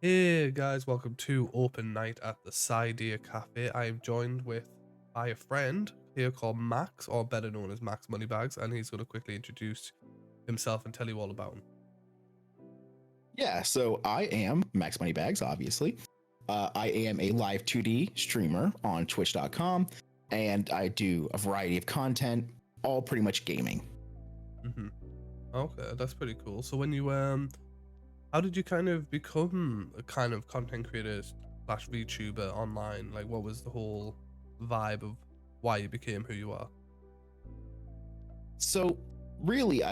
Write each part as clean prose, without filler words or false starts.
Hey guys, welcome to open night at the Cydeer Cafe. I am joined by a friend here called Max, or better known as Max Moneybags, and he's going to quickly introduce himself and tell you all about him. Yeah, so I am Max Moneybags, obviously. I am a live 2D streamer on twitch.com, and I do a variety of content, all pretty much gaming. hmm Okay, that's pretty cool. So when you how did you kind of become a kind of content creator slash VTuber online? Like, what was the whole vibe of why you became who you are? So really,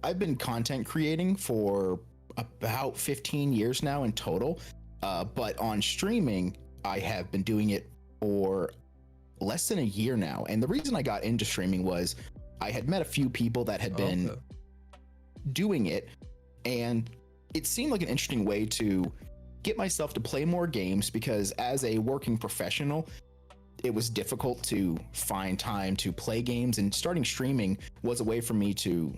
I've been content creating for about 15 years now in total. But on streaming, I have been doing it for less than a year now. And the reason I got into streaming was I had met a few people that had been Okay. doing it, and it seemed like an interesting way to get myself to play more games because as a working professional, it was difficult to find time to play games, and starting streaming was a way for me to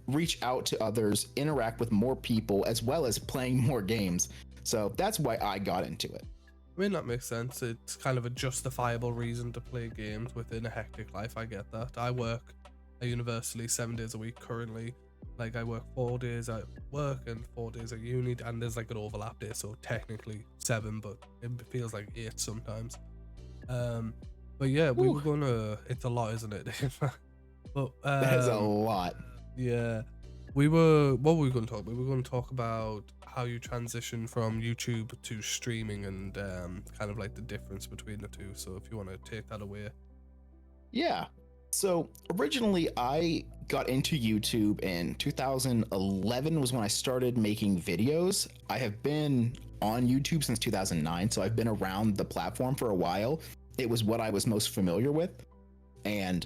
reach out to others, interact with more people, as well as playing more games. So that's why I got into it. I mean, that makes sense. It's kind of a justifiable reason to play games within a hectic life. I get that. I work at university 7 days a week currently. Like, I work 4 days at work and 4 days at uni, and there's like an overlap day, so technically 7, but it feels like 8 sometimes. Um, but yeah, we were Whew, gonna. It's a lot, isn't it? But that is a lot. yeah, we were. What were we going to talk? We were going to talk about how you transition from YouTube to streaming and kind of like the difference between the two. So if you want to take that away. Yeah. So originally, I got into YouTube in 2011 was when I started making videos. I have been on YouTube since 2009, so I've been around the platform for a while. It was what I was most familiar with, and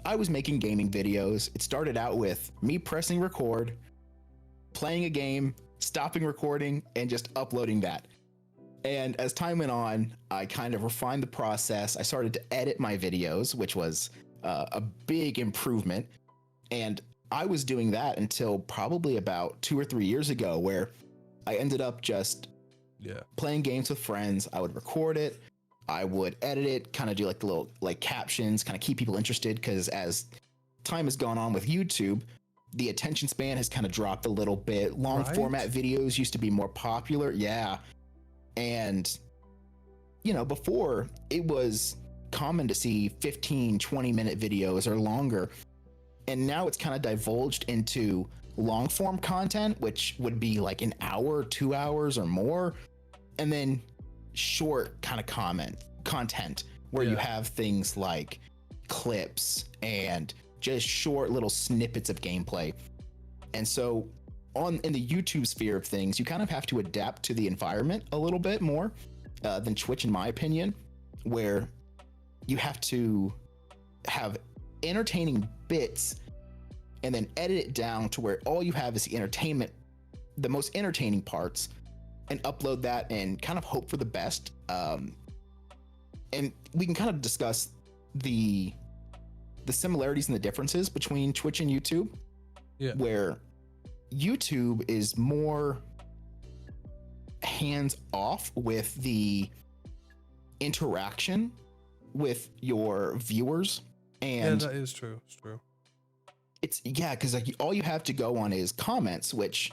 I was making gaming videos. It started out with me pressing record, playing a game, stopping recording, and just uploading that. And as time went on, I kind of refined the process. I started to edit my videos, which was a big improvement. And I was doing that until probably about 2 or 3 years ago, where I ended up just Yeah. playing games with friends. I would record it, I would edit it, kind of do like the little like captions, kind of keep people interested. Because as time has gone on with YouTube, the attention span has kind of dropped a little bit. Long Right. format videos used to be more popular. Yeah. And, before it was common to see 15, 20-minute videos or longer. And now it's kind of divulged into long form content, which would be like an hour, 2 hours or more. And then short kind of content where you Yeah. have things like clips and just short little snippets of gameplay. And so on in the YouTube sphere of things, you kind of have to adapt to the environment a little bit more than Twitch, in my opinion, where you have to have entertaining bits and then edit it down to where all you have is the entertainment, the most entertaining parts, and upload that and kind of hope for the best. And we can kind of discuss the similarities and the differences between Twitch and YouTube, Yeah. where YouTube is more hands off with the interaction with your viewers. Yeah, And that is true. It's true. yeah, because like all you have to go on is comments, which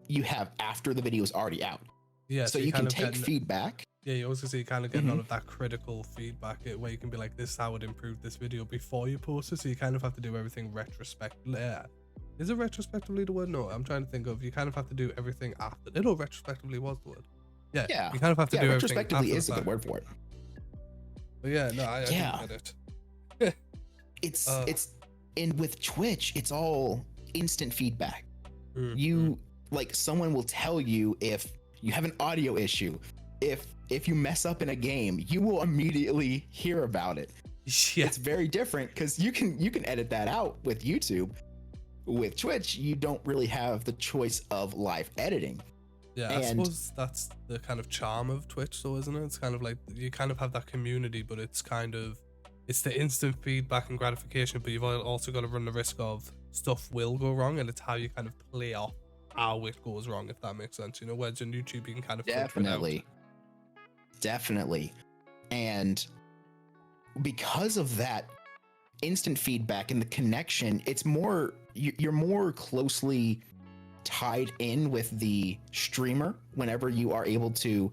you have after the video is already out. Yeah. So So you you can kind of take get. feedback. Yeah, you also see you kind of get a lot Mhm. of that critical feedback where you can be like, this is how I would improve this video before you post it. So you kind of have to do everything retrospectively. Yeah. Is it retrospectively the word? No, I'm trying to think of. You kind of have to do everything after. No, retrospectively was the word. Yeah, Yeah. you kind of have to Yeah, do everything retrospectively after the is a good fact. word for it. But yeah, no, I do Yeah. get it. It's uh, it's and with Twitch, it's all instant feedback. mm, mm. You like someone will tell you if you have an audio issue, if you mess up in a game, you will immediately hear about it. Yeah, It's very different because you can edit that out with YouTube. With Twitch, you don't really have the choice of live editing. yeah. I And suppose that's the kind of charm of Twitch, though, isn't it? It's kind of like you kind of have that community, but it's the instant feedback and gratification, but you've also got to run the risk of stuff will go wrong, and it's how you kind of play off how it goes wrong, if that makes sense. You know, whereas on YouTube you can kind of filter it out. Definitely. And because of that instant feedback and the connection, it's more, you're more closely tied in with the streamer whenever you are able to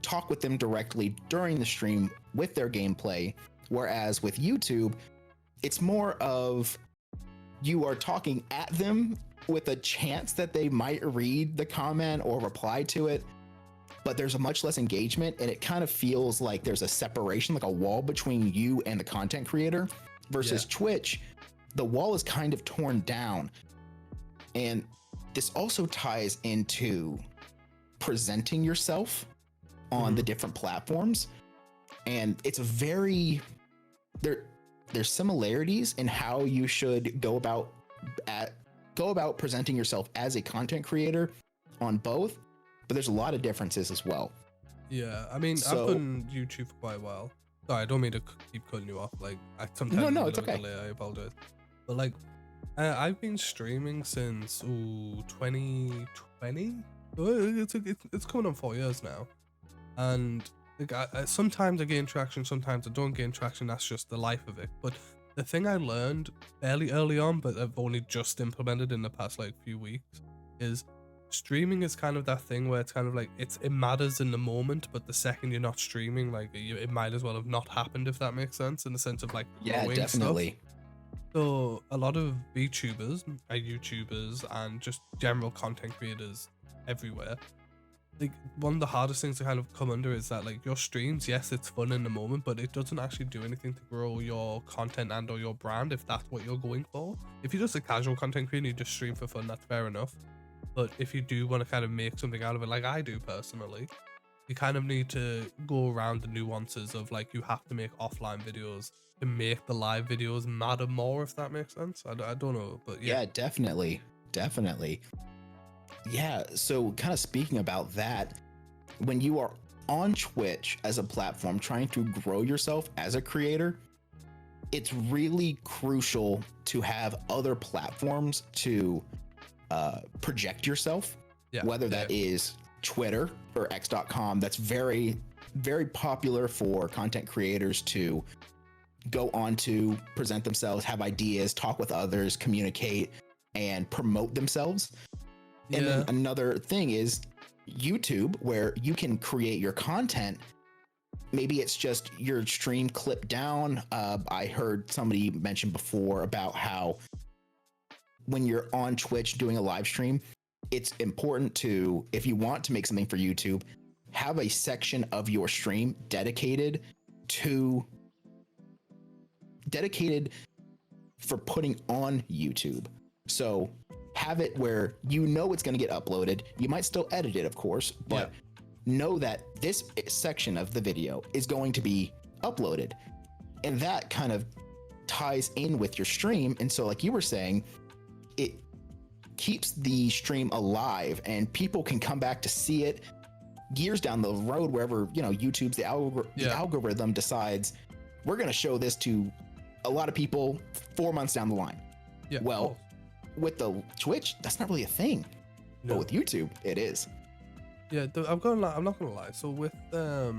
talk with them directly during the stream with their gameplay. Whereas with YouTube, it's more of you are talking at them with a chance that they might read the comment or reply to it, but there's a much less engagement, and it kind of feels like there's a separation, like a wall between you and the content creator. Versus Twitch, the wall is kind of torn down. And this also ties into presenting yourself on the different platforms. And it's a very, there's similarities in how you should go about presenting yourself as a content creator on both, but there's a lot of differences as well. Yeah, I mean, I've done YouTube for quite a while. Sorry, I don't mean to keep cutting you off. Like, I sometimes no, it's okay. I apologize. But like, I've been streaming since 2020. It's coming on 4 years now, and like, sometimes I gain traction, sometimes I don't gain traction. That's just the life of it. But the thing I learned fairly early on, but I've only just implemented in the past like few weeks, is streaming is kind of that thing where it's kind of like it matters in the moment, but the second you're not streaming, like it might as well have not happened, if that makes sense, in the sense of like definitely stuff. So a lot of VTubers, YouTubers, and just general content creators everywhere, like one of the hardest things to kind of come under is that like your streams, yes, it's fun in the moment, but it doesn't actually do anything to grow your content and or your brand, if that's what you're going for. If you're just a casual content creator, you just stream for fun, that's fair enough. But if you do want to kind of make something out of it, like I do personally, you kind of need to go around the nuances of like, you have to make offline videos to make the live videos matter more, if that makes sense. I don't know, but yeah. Yeah, definitely. Yeah, so kind of speaking about that, when you are on Twitch as a platform trying to grow yourself as a creator, it's really crucial to have other platforms to project yourself, whether that is Twitter or x.com. That's very, very popular for content creators to go on to present themselves, have ideas, talk with others, communicate, and promote themselves. And then another thing is YouTube, where you can create your content. Maybe it's just your stream clipped down. I heard somebody mention before about how when you're on Twitch doing a live stream, it's important to, if you want to make something for YouTube, have a section of your stream dedicated for putting on YouTube. So have it where you know it's going to get uploaded. You might still edit it, of course, but know that this section of the video is going to be uploaded. And that kind of ties in with your stream. And so like you were saying, it keeps the stream alive and people can come back to see it years down the road, wherever, you know, YouTube's the algorithm decides we're going to show this to a lot of people 4 months down the line. Well, with the Twitch, that's not really a thing, but with YouTube, it is. I'm not gonna lie. So with the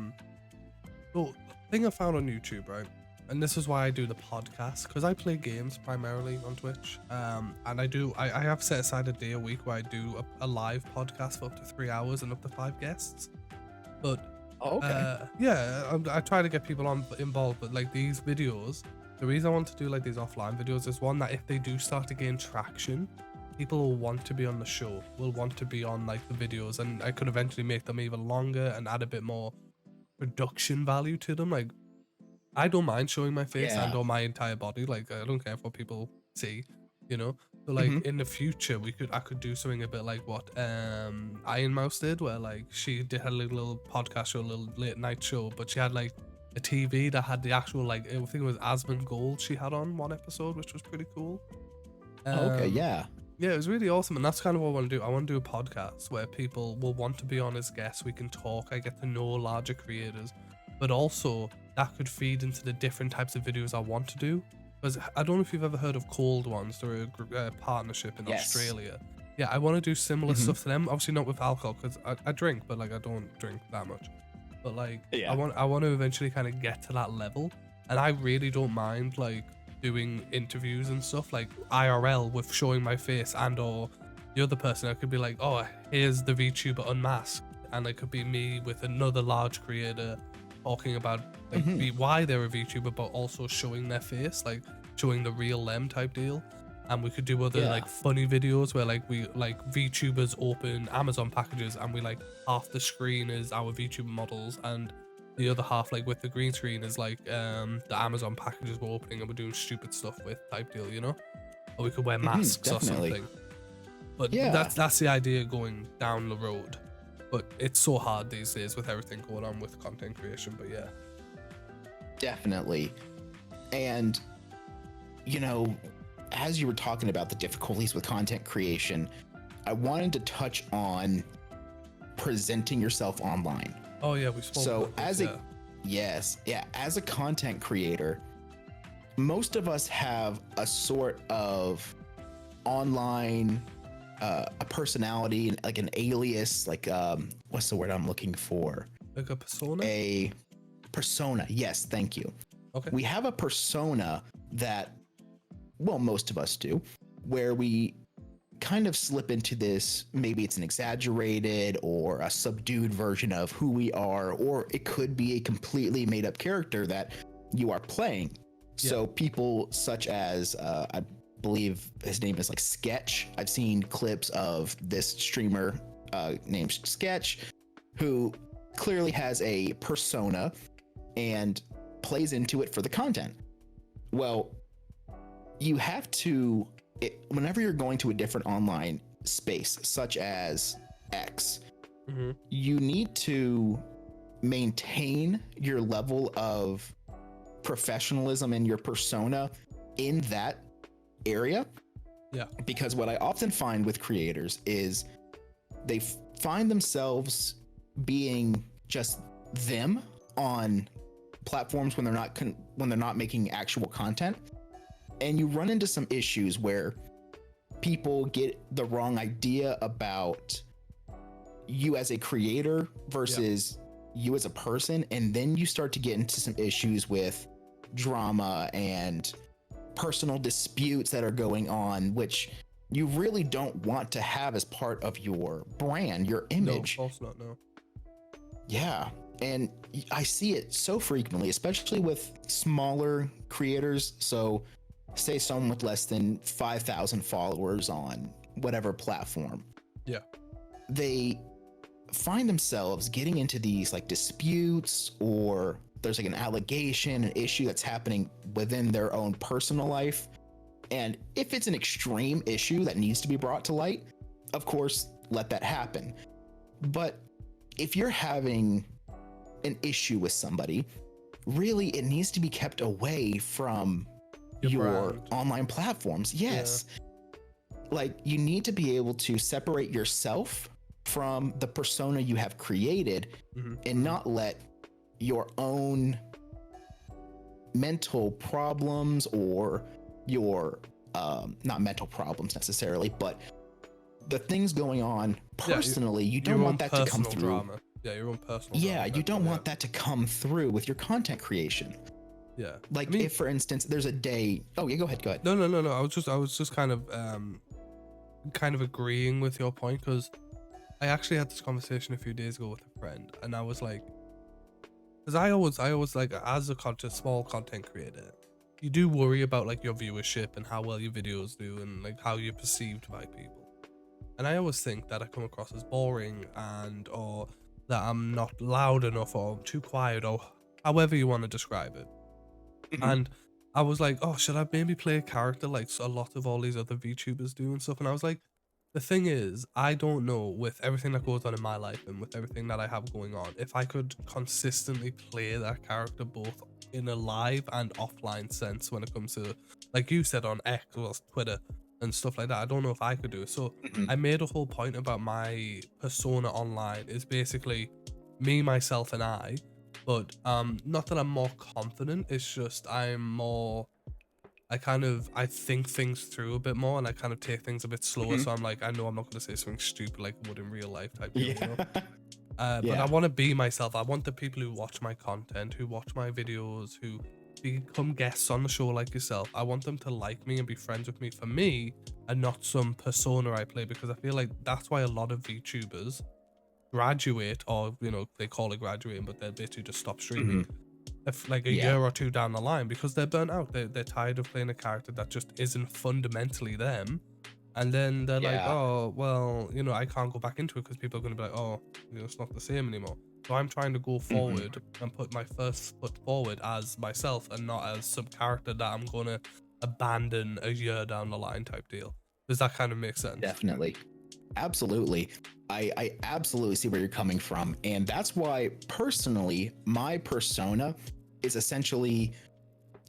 thing I found on YouTube, right, and this is why I do the podcast, because I play games primarily on Twitch, and I have set aside a day a week where I do a live podcast for up to 3 hours and up to 5 guests. But I try to get people involved, but like these videos, the reason I want to do like these offline videos is one, that if they do start to gain traction, people will want to be on the show, will want to be on like the videos, and I could eventually make them even longer and add a bit more production value to them. Like, I don't mind showing my face and or my entire body. Like, I don't care if what people see, you know. But like in the future, I could do something a bit like what Iron Mouse did, where like she did her little podcast show, a little late night show, but she had like a TV that had the actual, like, I think it was Asmongold she had on one episode, which was pretty cool. Yeah, it was really awesome, and that's kind of what I want to do. I want to do a podcast where people will want to be on as guests. We can talk, I get to know larger creators, but also that could feed into the different types of videos I want to do. Because I don't know if you've ever heard of Cold Ones. They're a partnership in Australia, Yeah, I want to do similar Mhm. stuff to them. Obviously not with alcohol, because I drink, but like I don't drink that much. But like Yeah. I want to eventually kind of get to that level, and I really don't mind like doing interviews and stuff like IRL with showing my face, and or the other person. I could be like, oh, here's the VTuber unmasked, and it could be me with another large creator talking about like why they're a VTuber, but also showing their face, like showing the real them type deal. And we could do other Yeah. like funny videos where like we like VTubers open Amazon packages, and we like half the screen is our VTuber models, and the other half like with the green screen is like the Amazon packages we're opening and we're doing stupid stuff with type deal, you know? Or we could wear masks or Definitely. something. But Yeah. that's the idea going down the road. But it's so hard these days with everything going on with content creation. But yeah. Definitely. And, you know, as you were talking about the difficulties with content creation, I wanted to touch on presenting yourself online. Oh yeah, we spoke So about this, as yeah. a yes, yeah, as a content creator, most of us have a sort of online a personality, like an alias, like what's the word I'm looking for? Like a persona? A persona. Yes, thank you. Okay. We have a persona that, well, most of us do, where we kind of slip into this. Maybe it's an exaggerated or a subdued version of who we are, or it could be a completely made up character that you are playing. Yeah. So people such as I believe his name is like Sketch. I've seen clips of this streamer named Sketch, who clearly has a persona and plays into it for the content. Well, you have to, whenever you're going to a different online space, such as X, you need to maintain your level of professionalism and your persona in that area. Yeah. Because what I often find with creators is they find themselves being just them on platforms when they're not making actual content, and you run into some issues where people get the wrong idea about you as a creator versus you as a person, and then you start to get into some issues with drama and personal disputes that are going on, which you really don't want to have as part of your brand, your image. No, of course not, no. Yeah. And I see it so frequently, especially with smaller creators. So say someone with less than 5,000 followers on whatever platform. Yeah. They find themselves getting into these like disputes, or there's like an allegation, an issue that's happening within their own personal life. And if it's an extreme issue that needs to be brought to light, of course, let that happen. But if you're having an issue with somebody, really it needs to be kept away from your online platforms. Yes. Yeah. Like you need to be able to separate yourself from the persona you have created, and not let your own mental problems or your not mental problems necessarily, but the things going on personally, you don't want that to come through. Drama. Yeah, your own personal drama. Yeah, you don't want that to come through with your content creation. Yeah. Like, I mean, if for instance there's a day, oh yeah, go ahead. No. I was just kind of agreeing with your point, because I actually had this conversation a few days ago with a friend, and I was like, because I always like, as a small content creator, you do worry about like your viewership and how well your videos do and like how you're perceived by people. And I always think that I come across as boring, and or that I'm not loud enough, or too quiet, or however you want to describe it. And I was like, oh, should I maybe play a character like a lot of all these other VTubers do and stuff? And I was like, the thing is, I don't know, with everything that goes on in my life and with everything that I have going on, if I could consistently play that character both in a live and offline sense when it comes to, like you said, on X or Twitter and stuff like that. I don't know if I could do it. So I made a whole point about my persona online is basically me, myself, and I. But not that I'm more confident, it's just I I think things through a bit more, and I kind of take things a bit slower. So I'm like, I know I'm not going to say something stupid like I would in real life type deal, you know. But I want to be myself. I want the people who watch my content, who watch my videos, who become guests on the show like yourself. I want them to like me and be friends with me for me, and not some persona I play, because I feel like that's why a lot of VTubers graduate, or you know, they call it graduating, but they're basically just stop streaming. If like a year or two down the line, because they're burnt out, they're tired of playing a character that just isn't fundamentally them, and then they're like, oh well, you know, I can't go back into it because people are going to be like, oh, you know, it's not the same anymore. So I'm trying to go forward and put my first foot forward as myself, and not as some character that I'm going to abandon a year down the line type deal. Does that kind of make sense? Definitely. Absolutely. I absolutely see where you're coming from. And that's why, personally, my persona is essentially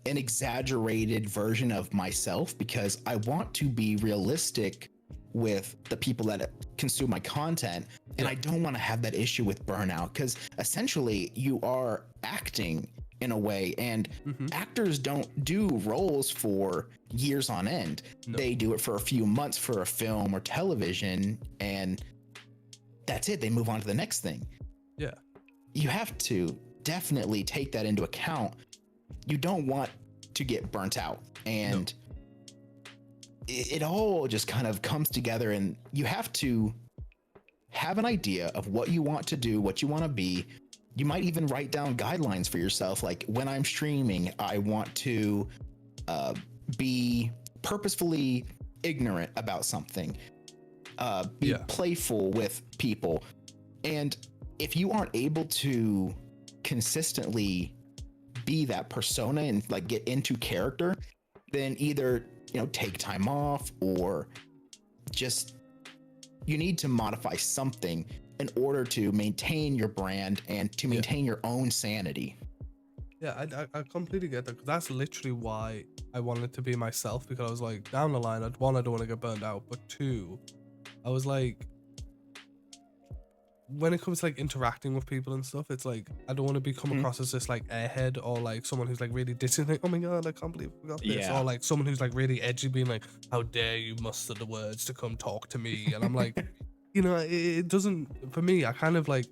an exaggerated version of myself, because I want to be realistic with the people that consume my content. And I don't want to have that issue with burnout, because essentially you are acting in a way, and actors don't do roles for years on end. They do it for a few months for a film or television, and that's it. They move on to the next thing. Yeah. You have to definitely take that into account. You don't want to get burnt out, and it all just kind of comes together, and you have to have an idea of what you want to do, what you want to be. You might even write down guidelines for yourself. Like, when I'm streaming, I want to be purposefully ignorant about something, be playful with people. And if you aren't able to consistently be that persona and like get into character, then either, you know, take time off, or just, you need to modify something in order to maintain your brand and to maintain your own sanity. Yeah, I completely get that, because that's literally why I wanted to be myself, because I was like, down the line, one, I don't want to get burned out, but two, I was like, when it comes to like interacting with people and stuff, it's like, I don't want to come across as this like airhead, or like someone who's like really dissing, like, oh my god, I can't believe we got this, or like someone who's like really edgy, being like, how dare you muster the words to come talk to me, and I'm like, you know, it doesn't, for me, I kind of like,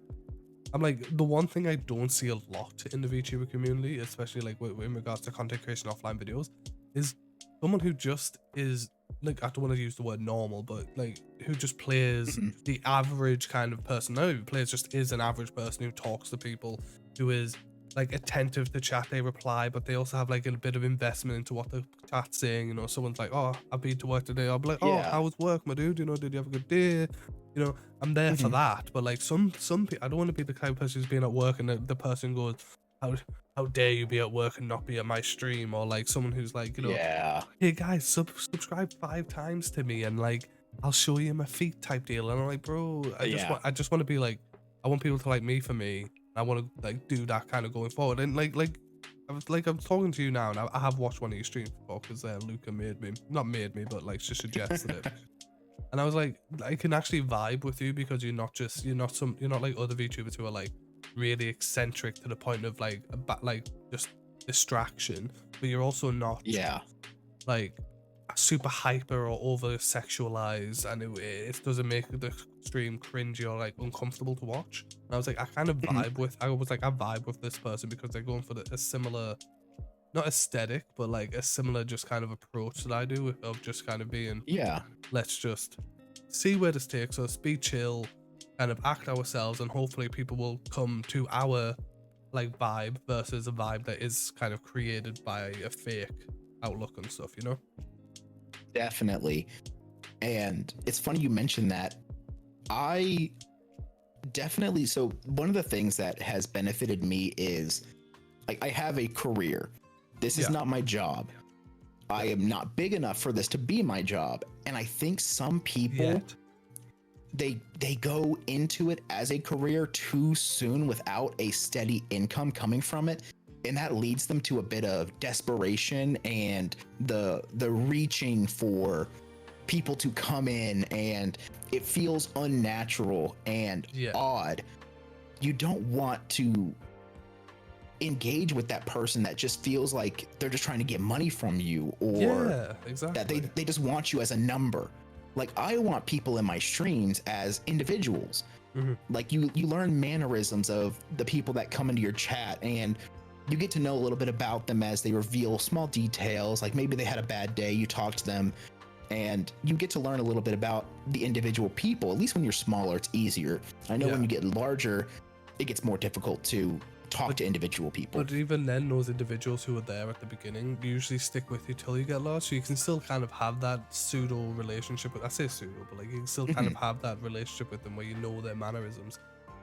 I'm like, the one thing I don't see a lot in the VTuber community, especially like in regards to content creation offline videos, is someone who just is like, I don't want to use the word normal, but like, who just plays the average kind of person. No, who plays just is an average person who talks to people, who is like attentive to chat, they reply, but they also have like a bit of investment into what the chat's saying. You know, someone's like, oh, I've been to work today, I'll be like, oh, how was work, my dude? You know, did you have a good day? You know, I'm there for that. But like some people, I don't want to be the kind of person who's being at work and the person goes, how dare you be at work and not be at my stream? Or like someone who's like, you know, hey guys, subscribe 5 times to me and like I'll show you my feet type deal. And I'm like, bro, I just want to be like, I want people to like me for me. I want to like do that kind of going forward. And like I'm talking to you now, and I have watched one of your streams before, because Luca not made me, but like just suggested it. And I was like, I can actually vibe with you, because you're not like other VTubers who are like really eccentric to the point of like just distraction, but you're also not like super hyper or over sexualized, and it doesn't make the stream cringy or like uncomfortable to watch. And I was like, I kind of vibe with, I vibe with this person, because they're going for a similar, not aesthetic, but like a similar just kind of approach that I do, of just kind of being, let's just see where this takes us, be chill, kind of act ourselves, and hopefully people will come to our like vibe versus a vibe that is kind of created by a fake outlook and stuff, you know? Definitely. And it's funny you mentioned that. I definitely, so one of the things that has benefited me is I have a career. This is not my job. I am not big enough for this to be my job. And I think some people, they go into it as a career too soon without a steady income coming from it. And that leads them to a bit of desperation and the reaching for people to come in, and it feels unnatural and odd. You don't want to engage with that person that just feels like they're just trying to get money from you, or Yeah, exactly. that they just want you as a number. Like, I want people in my streams as individuals. Like, you learn mannerisms of the people that come into your chat, and you get to know a little bit about them as they reveal small details. Like, maybe they had a bad day, you talk to them, and you get to learn a little bit about the individual people. At least when you're smaller, it's easier. I know when you get larger, it gets more difficult to talk to individual people. But even then, those individuals who are there at the beginning usually stick with you till you get large, so you can still kind of have that pseudo relationship with, I say pseudo, but like you can still kind of have that relationship with them where you know their mannerisms.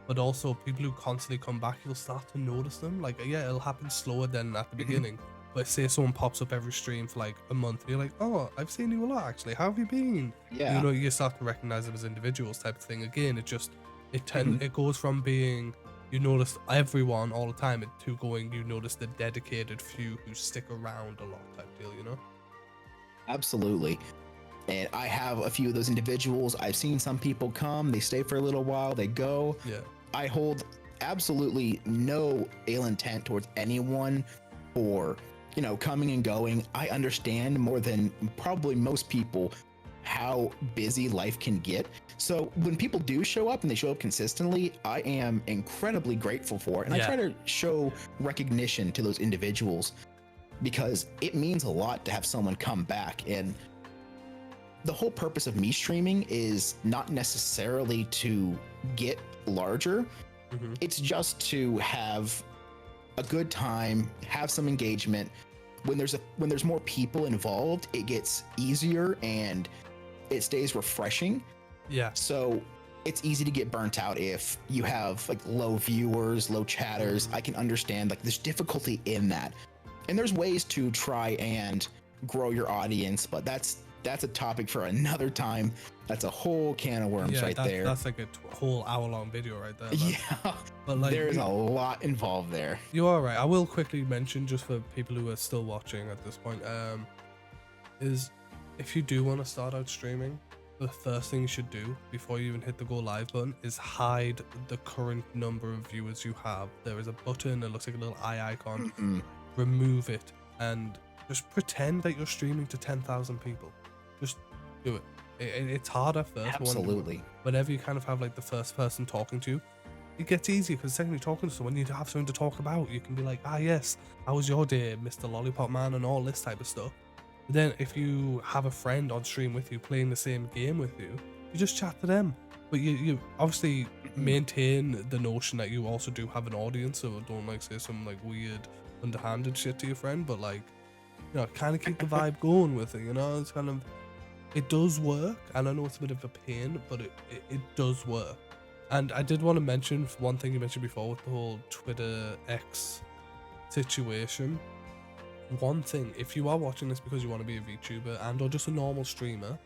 But also, people who constantly come back, you'll start to notice them. Like, yeah, it'll happen slower than at the beginning. But say someone pops up every stream for like a month, you're like, oh, I've seen you a lot actually. How have you been? Yeah. You know, you start to recognize them as individuals type of thing. Again, it goes from being you notice everyone all the time to going you notice the dedicated few who stick around a lot type deal, you know? Absolutely. And I have a few of those individuals. I've seen some people come, they stay for a little while, they go. Yeah. I hold absolutely no ill intent towards anyone for, you know, coming and going. I understand more than probably most people how busy life can get. So when people do show up and they show up consistently, I am incredibly grateful for it. And I try to show recognition to those individuals because it means a lot to have someone come back. And the whole purpose of me streaming is not necessarily to get larger. It's just to have a good time, have some engagement. When there's more people involved, it gets easier and it stays refreshing. Yeah. So it's easy to get burnt out if you have like low viewers, low chatters. I can understand like there's difficulty in that. And there's ways to try and grow your audience, but that's a topic for another time. That's a whole can of worms there. That's like a whole hour-long video right there. Yeah, but like, there's a lot involved there. You are right. I will quickly mention, just for people who are still watching at this point, is if you do want to start out streaming, the first thing you should do before you even hit the go live button is hide the current number of viewers you have. There is a button that looks like a little eye icon. Remove it and just pretend that you're streaming to 10,000 people. Just do it. It's hard at first. Absolutely. Whenever you kind of have like the first person talking to you, it gets easier because the second you're talking to someone, you have something to talk about. You can be like, yes, how was your day, Mr. Lollipop Man, and all this type of stuff. But then if you have a friend on stream with you playing the same game with you, you just chat to them. But you obviously maintain the notion that you also do have an audience, so don't like say some like weird underhanded shit to your friend, but like, you know, kind of keep the vibe going with it, you know? It's kind of, it does work, and I know it's a bit of a pain, but it does work. And I did want to mention one thing you mentioned before with the whole Twitter X situation. One thing, if you are watching this because you want to be a VTuber and or just a normal streamer,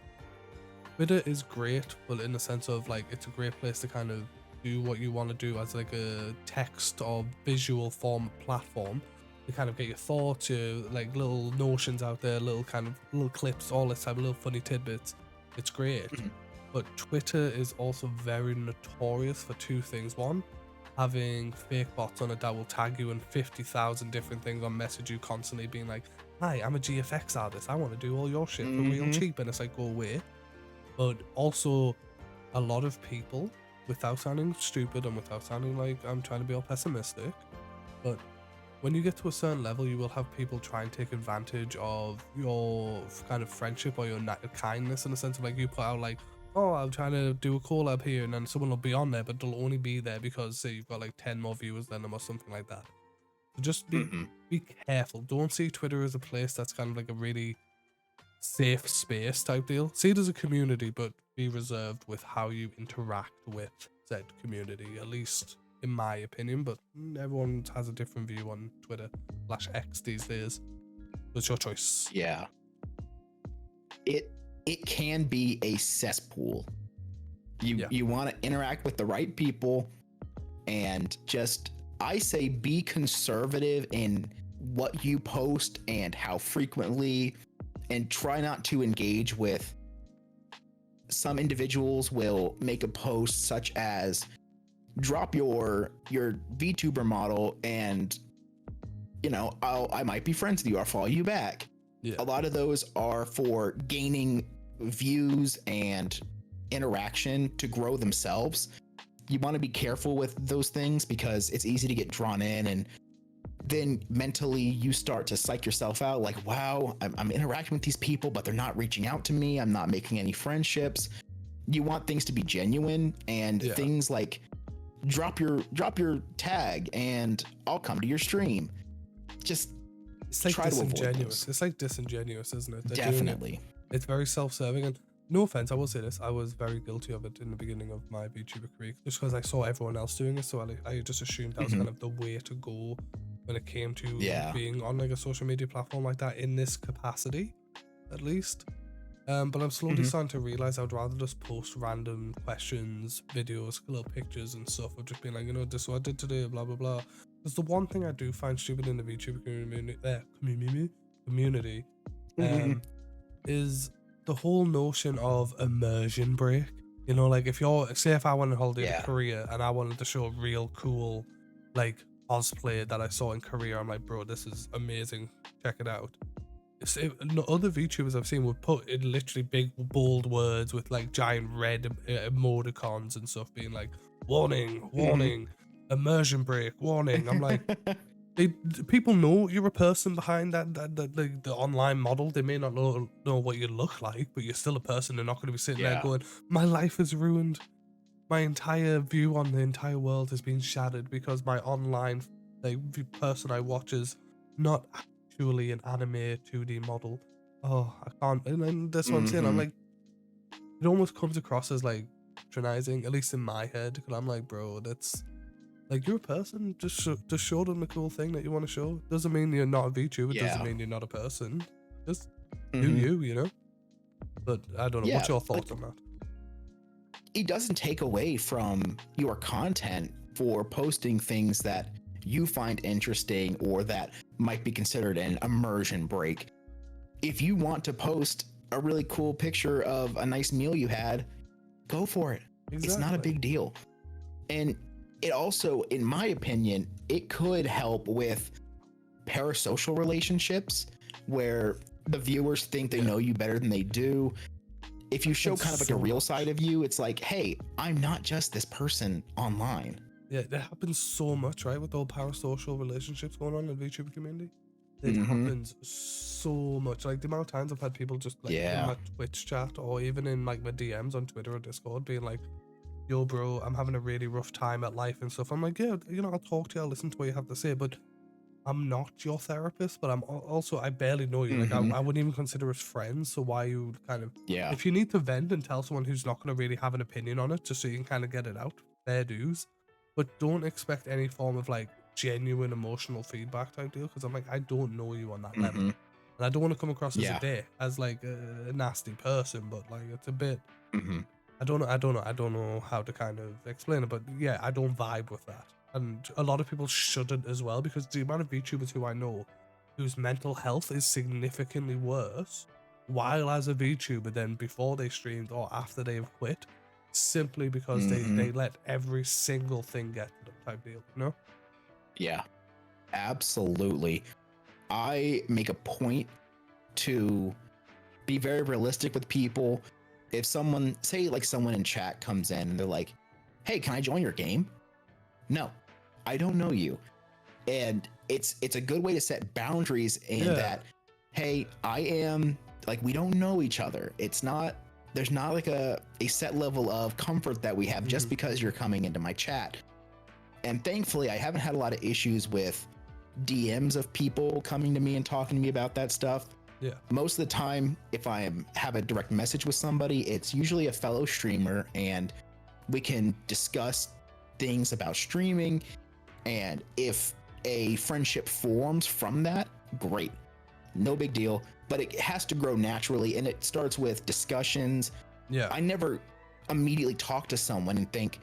Twitter is great, but in the sense of like, it's a great place to kind of do what you want to do as like a text or visual form platform. You kind of get your thoughts, your like little notions out there, little clips, all this type of little funny tidbits. It's great. But Twitter is also very notorious for two things. One, having fake bots on it that will tag you in 50,000 different things or message you constantly being like, hi, I'm a GFX artist. I want to do all your shit for real cheap. And it's like, go away. But also a lot of people, without sounding stupid and without sounding like I'm trying to be all pessimistic, but when you get to a certain level, you will have people try and take advantage of your kind of friendship or your kindness, in the sense of like, you put out like, oh, I'm trying to do a collab here, and then someone will be on there, but they'll only be there because say you've got like 10 more viewers than them or something like that. So just be careful. Don't see Twitter as a place that's kind of like a really safe space type deal. See it as a community, but be reserved with how you interact with said community, at least in my opinion. But everyone has a different view on Twitter/X these days. It's your choice. Yeah. It can be a cesspool. You want to interact with the right people, and just, I say, be conservative in what you post and how frequently, and try not to engage with. Some individuals will make a post such as drop your VTuber model and I might be friends with you. I'll follow you back. Yeah. A lot of those are for gaining views and interaction to grow themselves. You want to be careful with those things because it's easy to get drawn in, and then mentally you start to psych yourself out like, wow, I'm interacting with these people, but they're not reaching out to me. I'm not making any friendships. You want things to be genuine, and things like drop your tag and I'll come to your stream. Just it's like try to avoid disingenuous. those. It's like disingenuous, isn't it? Definitely. It's very self-serving, and no offense, I will say this, I was very guilty of it in the beginning of my VTuber career, just because I saw everyone else doing it, so I just assumed that was kind of the way to go when it came to being on like a social media platform like that in this capacity, at least. But I'm slowly starting to realize I'd rather just post random questions, videos, little pictures and stuff of just being like, this is what I did today, blah blah blah. Because the one thing I do find stupid in the VTuber community is the whole notion of immersion break. Like if I went on holiday to Korea and I wanted to show a real cool like cosplay that I saw in Korea, I'm like, bro, this is amazing, check it out. Other VTubers I've seen would put in literally big bold words with like giant red emoticons and stuff being like, warning, immersion break, warning. I'm like, people know you're a person behind the online model. They may not know what you look like, but you're still a person. They're not going to be sitting there going, my life is ruined. My entire view on the entire world has been shattered because my online person I watch is not actually an anime 2D model. Oh, I can't. And that's what I'm saying. I'm like, it almost comes across as like patronizing, at least in my head, because I'm like, bro, that's like, you're a person. Just show them the cool thing that you want to show. Doesn't mean you're not a VTuber. It doesn't mean you're not a person. Just do you, But I don't know. What's your thoughts on that? It doesn't take away from your content for posting things that you find interesting or that might be considered an immersion break. If you want to post a really cool picture of a nice meal you had, go for it. Exactly. It's not a big deal. And it also, in my opinion, it could help with parasocial relationships where the viewers think they know you better than they do. If you show kind of like a real side of you, it's like, hey, I'm not just this person online. Yeah, that happens so much, right? With all parasocial relationships going on in the VTuber community. It happens so much. Like the amount of times I've had people just like in my Twitch chat or even in like my DMs on Twitter or Discord being like, yo, bro, I'm having a really rough time at life and stuff. I'm like, yeah, I'll talk to you, I'll listen to what you have to say, but I'm not your therapist, but I'm also, I barely know you. Like, I wouldn't even consider us friends. So why you kind of, if you need to vent and tell someone who's not going to really have an opinion on it, just so you can kind of get it out, fair dues. But don't expect any form of like genuine emotional feedback type deal. Cause I'm like, I don't know you on that level. And I don't want to come across as a dick, as like a nasty person, but like, it's a bit, I don't know how to kind of explain it, but yeah, I don't vibe with that. And a lot of people shouldn't as well, because the amount of VTubers who I know whose mental health is significantly worse while as a VTuber than before they streamed or after they've quit, simply because they let every single thing get to them type deal, Yeah, absolutely. I make a point to be very realistic with people. If someone, say like someone in chat comes in and they're like, hey, can I join your game? No, I don't know you. And it's a good way to set boundaries in that, hey, I am like, we don't know each other. There's not like a set level of comfort that we have just because you're coming into my chat. And thankfully, I haven't had a lot of issues with DMs of people coming to me and talking to me about that stuff. Yeah. Most of the time, if I have a direct message with somebody, it's usually a fellow streamer and we can discuss things about streaming. And if a friendship forms from that, great. No big deal. But it has to grow naturally, and it starts with discussions. Yeah. I never immediately talk to someone and think,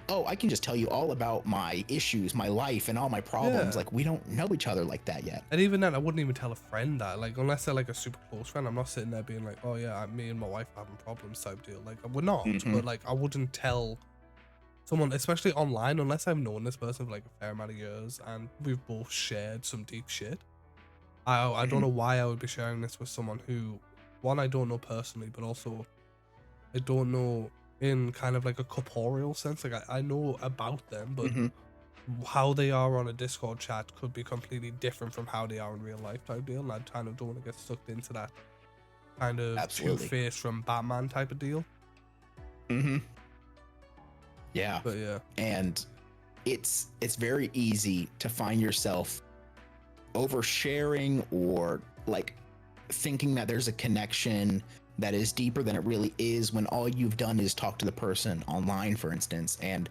oh, I can just tell you all about my issues, my life, and all my problems. Like, we don't know each other like that yet. And even then, I wouldn't even tell a friend that. Like, unless they're like a super close friend, I'm not sitting there being like, oh yeah, me and my wife are having problems type deal. Like, we're not, but like, I wouldn't tell someone, especially online, unless I've known this person for like a fair amount of years and we've both shared some deep shit. I don't Mhm. know why I would be sharing this with someone who, one, I don't know personally, but also I don't know in kind of like a corporeal sense. Like I know about them, but Mhm. how they are on a Discord chat could be completely different from how they are in real life type deal. And I kind of don't want to get sucked into that kind of Absolutely. Two-Face from Batman type of deal. Mhm. Yeah. But yeah. And it's very easy to find yourself oversharing or like thinking that there's a connection that is deeper than it really is when all you've done is talk to the person online, for instance. And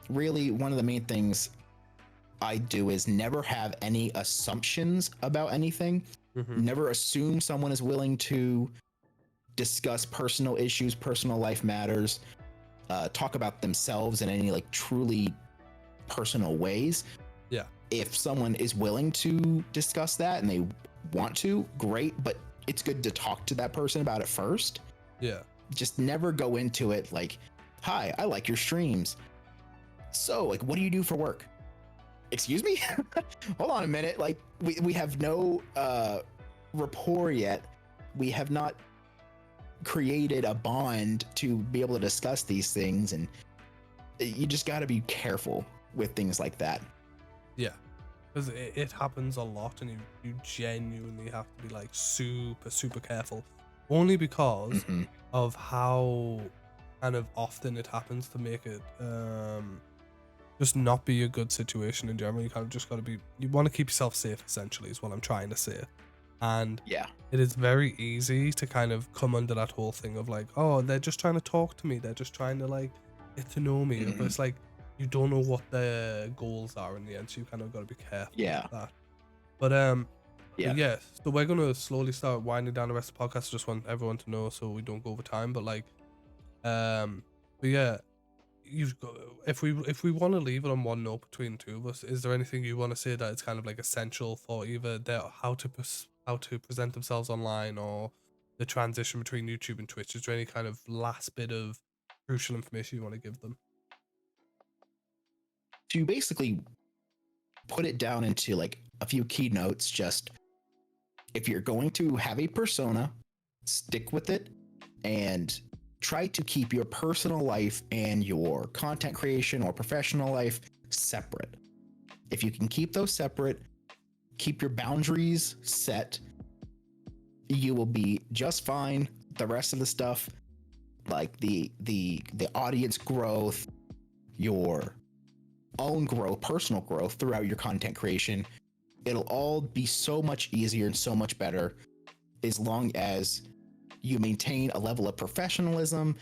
really, one of the main things I do is never have any assumptions about anything. Hmm. Never assume someone is willing to discuss personal issues, personal life matters, talk about themselves in any like truly personal ways. Yeah. If someone is willing to discuss that and they want to, great, but it's good to talk to that person about it first. Yeah. Just never go into it like, hi, I like your streams. So, like, what do you do for work? Excuse me? Hold on a minute. Like, we have no rapport yet. We have not created a bond to be able to discuss these things. And you just got to be careful with things like that. Yeah. Because it happens a lot, and you genuinely have to be like super, super careful. Only because Mm-hmm. of how kind of often it happens to make it just not be a good situation in general. You kind of just got to be, you want to keep yourself safe, essentially, is what I'm trying to say. And Yeah. it is very easy to kind of come under that whole thing of like, oh, they're just trying to talk to me. They're just trying to like get to know me. Mm-hmm. But it's like, you don't know what their goals are in the end. So you kind of got to be careful Yeah. with that. But Yeah. yeah, so we're gonna slowly start winding down the rest of the podcast. Just want everyone to know so we don't go over time. But like, but yeah, you've got, if we want to leave it on one note between the two of us, is there anything you want to say that it's kind of like essential for either their how to present themselves online, or the transition between YouTube and Twitch? Is there any kind of last bit of crucial information you want to give them? To basically put it down into like a few keynotes, just if you're going to have a persona, stick with it and try to keep your personal life and your content creation or professional life separate. If you can keep those separate, keep your boundaries set, you will be just fine. The rest of the stuff, like the audience growth, your own growth, personal growth throughout your content creation, it'll all be so much easier and so much better as long as you maintain a level of professionalism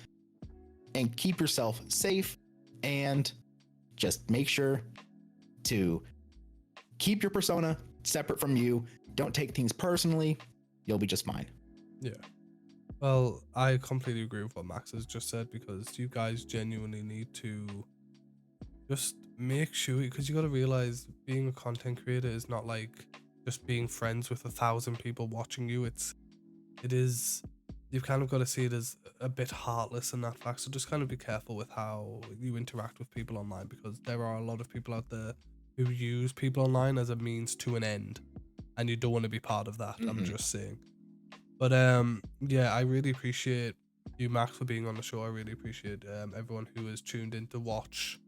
and keep yourself safe, and just make sure to keep your persona separate from you. Don't take things personally. You'll be just fine. Yeah. Well, I completely agree with what Max has just said, because you guys genuinely need to just make sure, because you got to realize being a content creator is not like just being friends with 1,000 people watching you. It is, you've kind of got to see it as a bit heartless in that fact. So just kind of be careful with how you interact with people online, because there are a lot of people out there who use people online as a means to an end, and you don't want to be part of that. I'm just saying. But yeah, I really appreciate you, Max, for being on the show. I really appreciate everyone who has tuned in to watch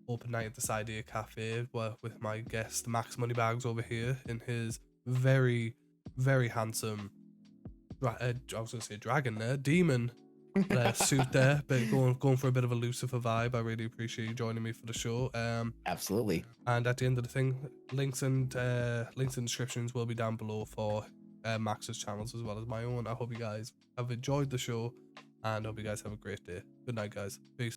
Open Night at the Cydeer Café, with my guest Max Moneybags over here in his very, very handsome, I was gonna say dragon there, demon suit there, but going for a bit of a Lucifer vibe. I really appreciate you joining me for the show. Absolutely. And at the end of the thing, links and descriptions will be down below for Max's channels as well as my own. I hope you guys have enjoyed the show, and I hope you guys have a great day. Good night, guys. Peace.